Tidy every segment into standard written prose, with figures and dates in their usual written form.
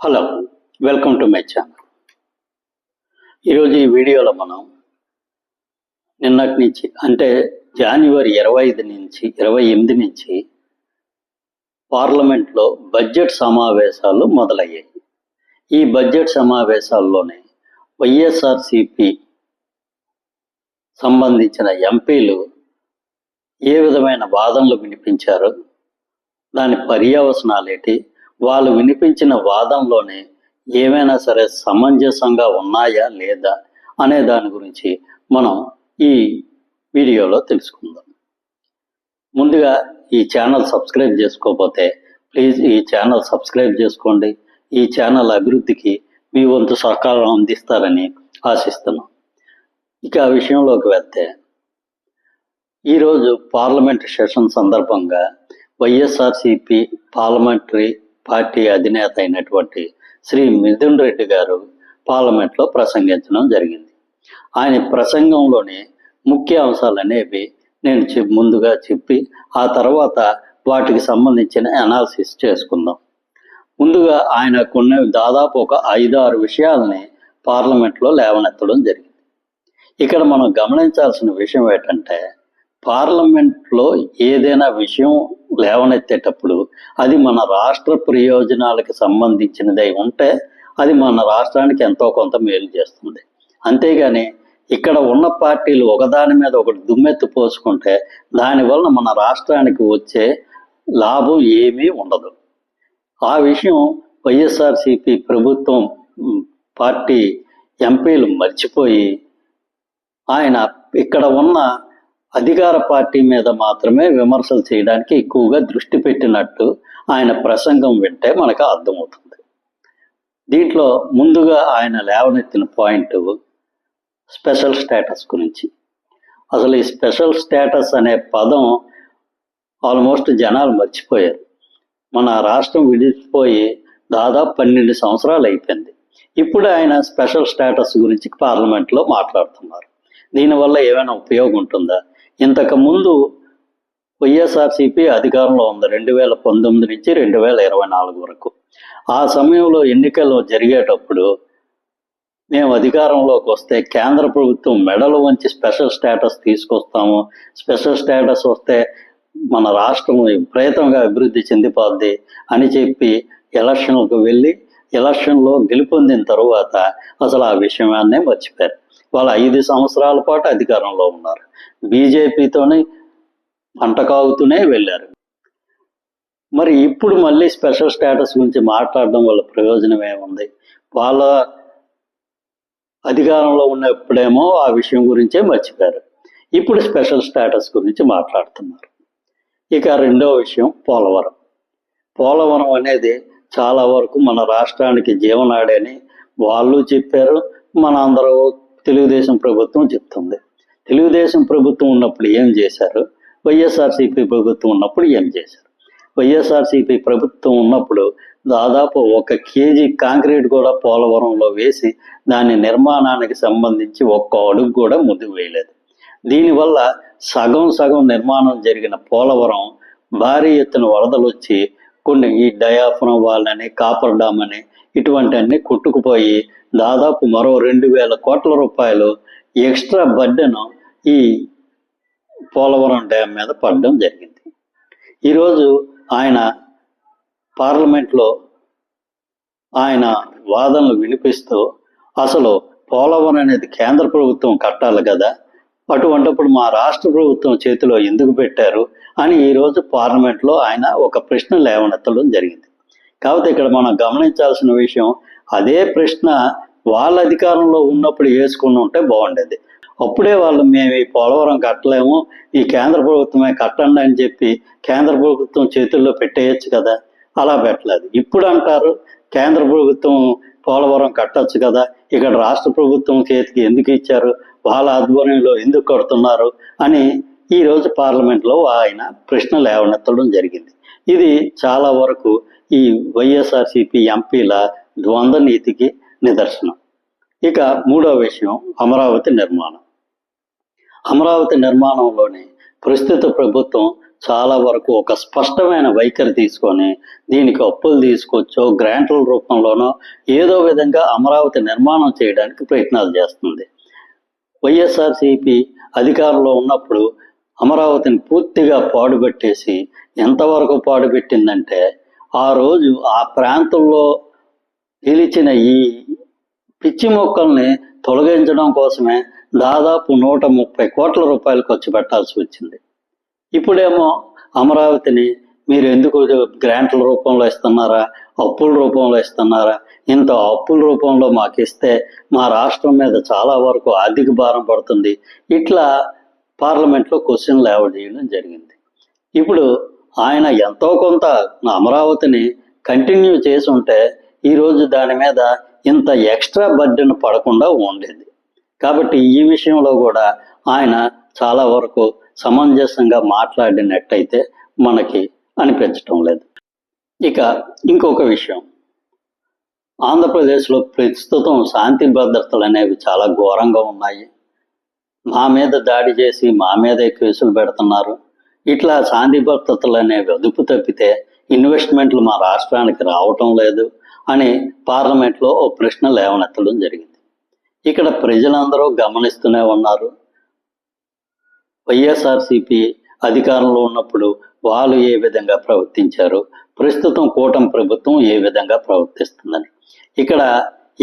Hello, welcome to my channel. ఈరోజు ఈ వీడియోలో మనం నిన్నటి నుంచి అంటే జనవరి 25 నుంచి 28 నుంచి పార్లమెంట్లో బడ్జెట్ సమావేశాలు మొదలయ్యాయి. ఈ బడ్జెట్ సమావేశాల్లోనే వైఎస్ఆర్సిపి సంబంధించిన ఎంపీలు ఏ విధమైన వాదనలు వినిపించారు, దాని పర్యవసనాలేంటి, వాళ్ళు వినిపించిన వాదనలోనే ఏమైనా సరే సమంజసంగా ఉన్నాయా లేదా అనే దాని గురించి మనం ఈ వీడియోలో తెలుసుకుందాం. ముందుగా ఈ ఛానల్ సబ్స్క్రైబ్ చేసుకోకపోతే ప్లీజ్ ఈ ఛానల్ సబ్స్క్రైబ్ చేసుకోండి. ఈ ఛానల్ అభివృద్ధికి మీ వంతు సహకారం అందిస్తారని ఆశిస్తున్నాం. ఇక ఆ విషయంలోకి వెళ్తే, ఈరోజు పార్లమెంట్ సెషన్ సందర్భంగా వైఎస్ఆర్సిపి పార్లమెంటరీ పార్టీ అధినేత అయినటువంటి శ్రీ మిథున్ రెడ్డి గారు పార్లమెంట్లో ప్రసంగించడం జరిగింది. ఆయన ప్రసంగంలోని ముఖ్య అంశాలు అనేవి నేను ముందుగా చెప్పి ఆ తర్వాత వాటికి సంబంధించిన అనాలిసిస్ చేసుకుందాం. ముందుగా ఆయన కొన్ని దాదాపు ఒక 5-6 విషయాలని పార్లమెంట్లో లేవనెత్తడం జరిగింది. ఇక్కడ మనం గమనించాల్సిన విషయం ఏంటంటే, పార్లమెంట్లో ఏదైనా విషయం లేవనెత్తేటప్పుడు అది మన రాష్ట్ర ప్రయోజనాలకు సంబంధించినదై ఉంటే అది మన రాష్ట్రానికి ఎంతో కొంత మేలు చేస్తుంది. అంతేగాని ఇక్కడ ఉన్న పార్టీలు ఒకదాని మీద ఒకటి దుమ్మెత్తి పోసుకుంటే దానివల్ల మన రాష్ట్రానికి వచ్చే లాభం ఏమీ ఉండదు. ఆ విషయం వైఎస్ఆర్సిపి ప్రభుత్వం పార్టీ ఎంపీలు మర్చిపోయి ఆయన ఇక్కడ ఉన్న అధికార పార్టీ మీద మాత్రమే విమర్శలు చేయడానికి ఎక్కువగా దృష్టి పెట్టినట్టు ఆయన ప్రసంగం వింటే మనకు అర్థమవుతుంది. దీంట్లో ముందుగా ఆయన లేవనెత్తిన పాయింట్ స్పెషల్ స్టేటస్ గురించి. అసలు ఈ స్పెషల్ స్టేటస్ అనే పదం ఆల్మోస్ట్ జనాలు మర్చిపోయారు. మన రాష్ట్రం విడిపోయి దాదాపు 12 సంవత్సరాలు అయిపోయింది. ఇప్పుడు ఆయన స్పెషల్ స్టేటస్ గురించి పార్లమెంట్లో మాట్లాడుతున్నారు. దీనివల్ల ఏమైనా ఉపయోగం ఉంటుందా? ఇంతకుముందు వైఎస్ఆర్సిపి అధికారంలో ఉంది 2019 నుంచి 2024 వరకు. ఆ సమయంలో ఎన్నికలు జరిగేటప్పుడు మేము అధికారంలోకి వస్తే కేంద్ర ప్రభుత్వం మెడలు వంచి స్పెషల్ స్టేటస్ తీసుకొస్తాము, స్పెషల్ స్టేటస్ వస్తే మన రాష్ట్రం విపరీతంగా అభివృద్ధి చెందిపోద్ది అని చెప్పి ఎలక్షన్లకు వెళ్ళి ఎలక్షన్లో గెలుపొందిన తరువాత అసలు ఆ విషయాన్నే మర్చిపోయారు. వాళ్ళు 5 సంవత్సరాల పాటు అధికారంలో ఉన్నారు. బీజేపీతోనే పంటకాగుతూనే వెళ్ళారు. మరి ఇప్పుడు మళ్ళీ స్పెషల్ స్టేటస్ గురించి మాట్లాడడం వల్ల ప్రయోజనం ఏముంది? వాళ్ళ అధికారంలో ఉన్నప్పుడేమో ఆ విషయం గురించే మర్చిపోయారు. ఇప్పుడు స్పెషల్ స్టేటస్ గురించి మాట్లాడుతున్నారు. ఇక రెండో విషయం పోలవరం. పోలవరం అనేది చాలా వరకు మన రాష్ట్రానికి జీవనాడి అని వాళ్ళు చెప్పారు, మన అందరూ తెలుగుదేశం ప్రభుత్వం చెప్తుంది. తెలుగుదేశం ప్రభుత్వం ఉన్నప్పుడు ఏం చేశారు, వైఎస్ఆర్సిపి ప్రభుత్వం ఉన్నప్పుడు ఏం చేశారు? వైఎస్ఆర్సిపి ప్రభుత్వం ఉన్నప్పుడు దాదాపు 1 కేజీ కాంక్రీట్ కూడా పోలవరంలో వేసి దాని నిర్మాణానికి సంబంధించి 1 అడుగు కూడా ముందుకు వేయలేదు. దీనివల్ల సగం నిర్మాణం జరిగిన పోలవరం భారీ ఎత్తున వరదలు వచ్చి కొన్ని ఈ డయాఫ్రమ్ వాల్ అని కాపర్ డామ్ అని ఇటువంటి అన్ని కొట్టుకుపోయి దాదాపు మరో 2,000 కోట్ల రూపాయలు ఎక్స్ట్రా బర్డెను ఈ పోలవరం డ్యామ్ మీద పడడం జరిగింది. ఈరోజు ఆయన పార్లమెంట్లో ఆయన వాదనలు వినిపిస్తూ అసలు పోలవరం అనేది కేంద్ర ప్రభుత్వం కట్టాలి కదా, అటువంటిప్పుడు మా రాష్ట్ర ప్రభుత్వం చేతిలో ఎందుకు పెట్టారు అని ఈరోజు పార్లమెంట్లో ఆయన ఒక ప్రశ్న లేవనెత్తడం జరిగింది. కాబట్టి ఇక్కడ మనం గమనించాల్సిన విషయం, అదే ప్రశ్న వాళ్ళ అధికారంలో ఉన్నప్పుడు వేసుకుని ఉంటే బాగుండేది. అప్పుడే వాళ్ళు మేము ఈ పోలవరం కట్టలేము, ఈ కేంద్ర ప్రభుత్వమే కట్టండి అని చెప్పి కేంద్ర ప్రభుత్వం చేతుల్లో పెట్టేయచ్చు కదా. అలా పెట్టలేదు. ఇప్పుడు అంటారు కేంద్ర ప్రభుత్వం పోలవరం కట్టచ్చు కదా, ఇక్కడ రాష్ట్ర ప్రభుత్వం చేతికి ఎందుకు ఇచ్చారు, వాళ్ళ ఆధ్వర్యంలో ఎందుకు కడుతున్నారు అని ఈరోజు పార్లమెంట్లో ఆయన ప్రశ్న లేవనెత్తడం జరిగింది. ఇది చాలా వరకు ఈ వైఎస్ఆర్సిపి ఎంపీల ద్వంద్వ నీతికి నిదర్శనం. ఇక మూడో విషయం అమరావతి నిర్మాణం. అమరావతి నిర్మాణంలోని ప్రస్తుత ప్రభుత్వం చాలా వరకు ఒక స్పష్టమైన వైఖరి తీసుకొని దీనికి అప్పులు తీసుకొచ్చో గ్రాంట్ల రూపంలోనో ఏదో విధంగా అమరావతి నిర్మాణం చేయడానికి ప్రయత్నాలు చేస్తుంది. వైఎస్ఆర్సీపీ అధికారంలో ఉన్నప్పుడు అమరావతిని పూర్తిగా పాడుపెట్టేసి ఎంతవరకు పాడుపెట్టిందంటే ఆ రోజు ఆ ప్రాంతంలో నిలిచిన ఈ పిచ్చి మొక్కల్ని తొలగించడం కోసమే దాదాపు 130 కోట్ల రూపాయలు ఖర్చు పెట్టాల్సి వచ్చింది. ఇప్పుడేమో అమరావతిని మీరు ఎందుకు గ్రాంట్ల రూపంలో ఇస్తున్నారా, అప్పుల రూపంలో ఇస్తున్నారా, ఇంత అప్పుల రూపంలో మాకు ఇస్తే మా రాష్ట్రం మీద చాలా వరకు ఆర్థిక భారం పడుతుంది, ఇట్లా పార్లమెంట్లో క్వశ్చన్ లేవజేయడం జరిగింది. ఇప్పుడు ఆయన ఎంతో కొంత అమరావతిని కంటిన్యూ చేసి ఉంటే ఈరోజు దాని మీద ఇంత ఎక్స్ట్రా బర్డెన్ పడకుండా ఉండేది. కాబట్టి ఈ విషయంలో కూడా ఆయన చాలా వరకు సమంజసంగా మాట్లాడినట్టయితే మనకి అనిపించటం లేదు. ఇక ఇంకొక విషయం, ఆంధ్రప్రదేశ్లో ప్రస్తుతం శాంతి భద్రతలు అనేవి చాలా ఘోరంగా ఉన్నాయి. మా మీద దాడి చేసి మా మీదే కేసులు పెడుతున్నారు. ఇట్లా శాంతి భద్రతలు అనేవి అదుపు తప్పితే ఇన్వెస్ట్మెంట్లు మా రాష్ట్రానికి రావటం లేదు అని పార్లమెంట్లో ఓ ప్రశ్న లేవనెత్తడం జరిగింది. ఇక్కడ ప్రజలందరూ గమనిస్తూనే ఉన్నారు. వైఎస్ఆర్సీపీ అధికారంలో ఉన్నప్పుడు వాళ్ళు ఏ విధంగా ప్రవర్తించారు, ప్రస్తుతం కూటమి ప్రభుత్వం ఏ విధంగా ప్రవర్తిస్తుందని. ఇక్కడ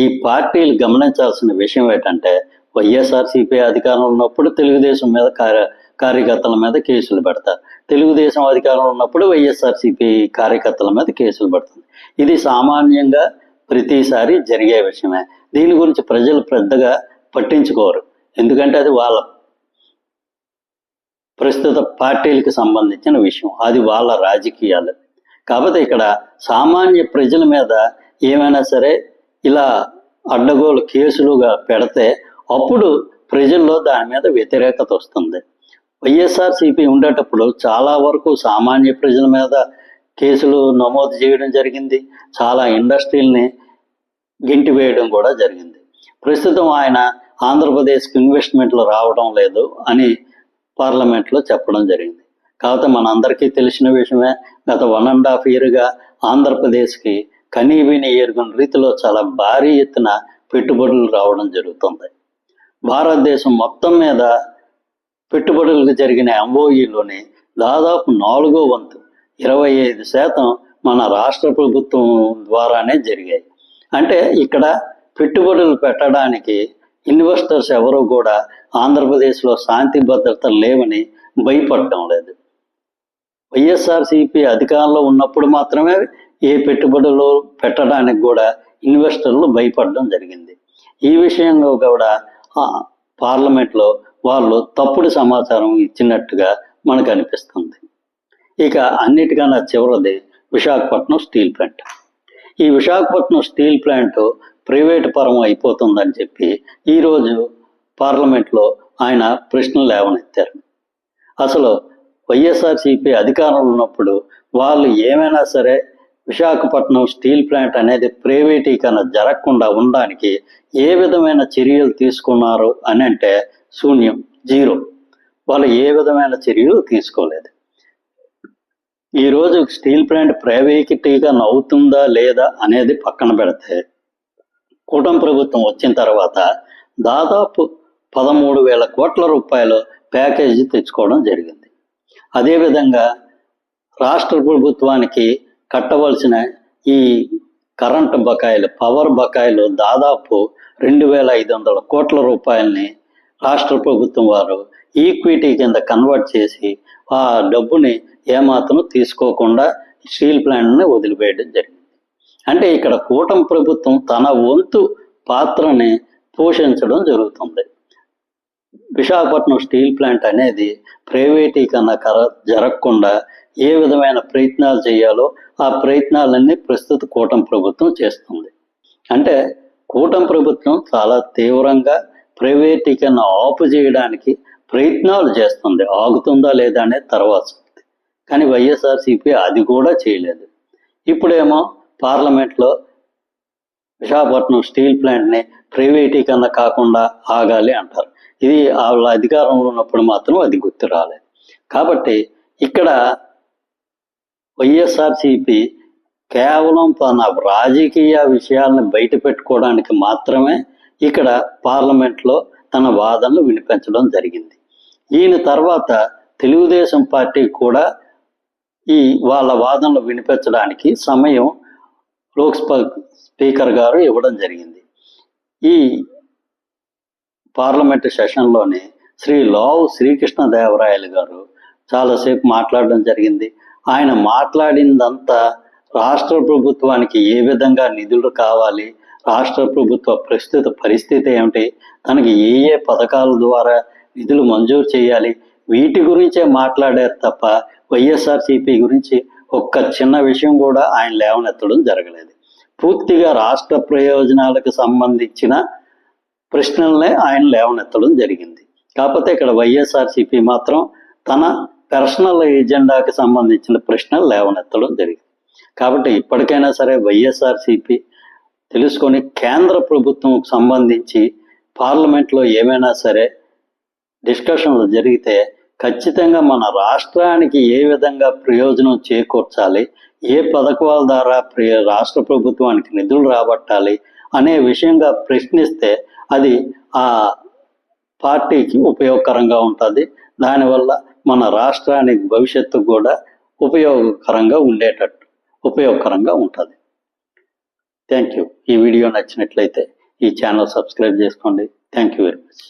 ఈ పార్టీలు గమనించాల్సిన విషయం ఏంటంటే, వైఎస్ఆర్సీపీ అధికారంలో ఉన్నప్పుడు తెలుగుదేశం మీద కార్యకర్తల మీద కేసులు పెడతారు, తెలుగుదేశం అధికారంలో ఉన్నప్పుడు వైఎస్ఆర్సీపీ కార్యకర్తల మీద కేసులు పెడుతుంది. ఇది సామాన్యంగా ప్రతిసారి జరిగే విషయమే. దీని గురించి ప్రజలు పెద్దగా పట్టించుకోరు, ఎందుకంటే అది వాళ్ళ ప్రస్తుత పార్టీలకు సంబంధించిన విషయం, అది వాళ్ళ రాజకీయాలు. కాబట్టి ఇక్కడ సామాన్య ప్రజల మీద ఏమైనా సరే ఇలా అడ్డగోలు కేసులుగా పెడితే అప్పుడు ప్రజల్లో దాని మీద వ్యతిరేకత వస్తుంది. వైఎస్ఆర్సీపీ ఉండేటప్పుడు చాలా వరకు సామాన్య ప్రజల మీద కేసులు నమోదు చేయడం జరిగింది, చాలా ఇండస్ట్రీల్ని గింటి వేయడం కూడా జరిగింది. ప్రస్తుతం ఆయన ఆంధ్రప్రదేశ్కి ఇన్వెస్ట్మెంట్లు రావడం లేదు అని పార్లమెంట్లో చెప్పడం జరిగింది. కాకపోతే మనందరికీ తెలిసిన విషయమే, గత 1.5 yearగా ఆంధ్రప్రదేశ్కి కనీవిని ఎరుగని రీతిలో చాలా భారీ ఎత్తున పెట్టుబడులు రావడం జరుగుతుంది. భారతదేశం మొత్తం మీద పెట్టుబడులకు జరిగిన ఎంఓఈలోని దాదాపు 4వ వంతు 25% మన రాష్ట్ర ప్రభుత్వం ద్వారానే జరిగాయి. అంటే ఇక్కడ పెట్టుబడులు పెట్టడానికి ఇన్వెస్టర్స్ ఎవరు కూడా ఆంధ్రప్రదేశ్లో శాంతి భద్రతలు లేవని భయపడటం లేదు. వైఎస్ఆర్సీపీ అధికారంలో ఉన్నప్పుడు మాత్రమే ఏ పెట్టుబడులు పెట్టడానికి కూడా ఇన్వెస్టర్లు భయపడడం జరిగింది. ఈ విషయంలో కూడా పార్లమెంట్లో వాళ్ళు తప్పుడు సమాచారం ఇచ్చినట్టుగా మనకు అనిపిస్తుంది. ఇక అన్నిటికన్నా చివరిది విశాఖపట్నం స్టీల్ ప్లాంట్. ఈ విశాఖపట్నం స్టీల్ ప్లాంట్ ప్రైవేటు పరం అయిపోతుందని చెప్పి ఈరోజు పార్లమెంట్లో ఆయన ప్రశ్నలు లేవనెత్తారు. అసలు వైఎస్ఆర్సీపీ అధికారంలో ఉన్నప్పుడు వాళ్ళు ఏమైనా సరే విశాఖపట్నం స్టీల్ ప్లాంట్ అనేది ప్రైవేటీకరణ జరగకుండా ఉండడానికి ఏ విధమైన చర్యలు తీసుకున్నారు అని అంటే శూన్యం, జీరో. వాళ్ళు ఏ విధమైన చర్యలు తీసుకోలేదు. ఈరోజు స్టీల్ ప్లాంట్ ప్రైవేటీకరణ అవుతుందా లేదా అనేది పక్కన పెడితే, కూటమి ప్రభుత్వం వచ్చిన తర్వాత దాదాపు 13,000 కోట్ల రూపాయలు ప్యాకేజీ తెచ్చుకోవడం జరిగింది. అదేవిధంగా రాష్ట్ర ప్రభుత్వానికి కట్టవలసిన ఈ కరెంటు బకాయిలు, పవర్ బకాయిలు దాదాపు 2,500 కోట్ల రూపాయలని రాష్ట్ర ప్రభుత్వం వారు ఈక్విటీ కింద కన్వర్ట్ చేసి ఆ డబ్బుని ఏమాత్రం తీసుకోకుండా స్టీల్ ప్లాంట్ని వదిలివేయడం జరిగింది. అంటే ఇక్కడ కూటమి ప్రభుత్వం తన వంతు పాత్రని పోషించడం జరుగుతుంది. విశాఖపట్నం స్టీల్ ప్లాంట్ అనేది ప్రైవేటీకరణ జరగకుండా ఏ విధమైన ప్రయత్నాలు చేయాలో ఆ ప్రయత్నాలన్నీ ప్రస్తుత కూటమి ప్రభుత్వం చేస్తుంది. అంటే కూటమి ప్రభుత్వం చాలా తీవ్రంగా ప్రైవేటీకరణ ఆపు చేయడానికి ప్రయత్నాలు చేస్తుంది. ఆగుతుందా లేదా అనేది తర్వాత ఉంది. కానీ వైఎస్ఆర్సీపీ అది కూడా చేయలేదు. ఇప్పుడేమో పార్లమెంట్లో విశాఖపట్నం స్టీల్ ప్లాంట్ని ప్రైవేటీకరణ కాకుండా ఆగాలి అంటారు. ఇది వాళ్ళ అధికారంలో ఉన్నప్పుడు మాత్రం అది గుర్తు రాలేదు. కాబట్టి ఇక్కడ వైఎస్ఆర్సిపి కేవలం తన రాజకీయ విషయాలను బయట పెట్టుకోవడానికి మాత్రమే ఇక్కడ పార్లమెంట్లో తన వాదనలు వినిపించడం జరిగింది. ఈయన తర్వాత తెలుగుదేశం పార్టీ కూడా వాళ్ళ వాదనలు వినిపించడానికి సమయం లోక్సభ స్పీకర్ గారు ఇవ్వడం జరిగింది. ఈ పార్లమెంటు సెషన్లోనే శ్రీ లావు శ్రీకృష్ణదేవరాయలు గారు చాలాసేపు మాట్లాడడం జరిగింది. ఆయన మాట్లాడిందంతా రాష్ట్ర ప్రభుత్వానికి ఏ విధంగా నిధులు కావాలి, రాష్ట్ర ప్రభుత్వ ప్రస్తుత పరిస్థితి ఏమిటి, తనకి ఏ పథకాల ద్వారా నిధులు మంజూరు చేయాలి, వీటి గురించే మాట్లాడారు తప్ప వైఎస్ఆర్సీపీ గురించి ఒక్క చిన్న విషయం కూడా ఆయన లేవనెత్తడం జరగలేదు. పూర్తిగా రాష్ట్ర ప్రయోజనాలకు సంబంధించిన ప్రశ్నలనే ఆయన లేవనెత్తడం జరిగింది. కాకపోతే ఇక్కడ వైఎస్ఆర్సీపీ మాత్రం తన పర్సనల్ ఎజెండాకి సంబంధించిన ప్రశ్నలు లేవనెత్తడం జరిగింది. కాబట్టి ఇప్పటికైనా సరే వైఎస్ఆర్సీపీ తెలుసుకొని కేంద్ర ప్రభుత్వంకు సంబంధించి పార్లమెంట్లో ఏమైనా సరే డిస్కషన్లు జరిగితే ఖచ్చితంగా మన రాష్ట్రానికి ఏ విధంగా ప్రయోజనం చేకూర్చాలి, ఏ పథకాల ద్వారా రాష్ట్ర ప్రభుత్వానికి నిధులు రాబట్టాలి అనే విషయంగా ప్రశ్నిస్తే అది ఆ పార్టీకి ఉపయోగకరంగా ఉంటుంది. దానివల్ల మన రాష్ట్రానికి భవిష్యత్తు కూడా ఉపయోగకరంగా ఉంటుంది. Thank you. ఈ వీడియో నచ్చినట్లయితే ఈ ఛానల్ సబ్స్క్రైబ్ చేసుకోండి. Thank you very much.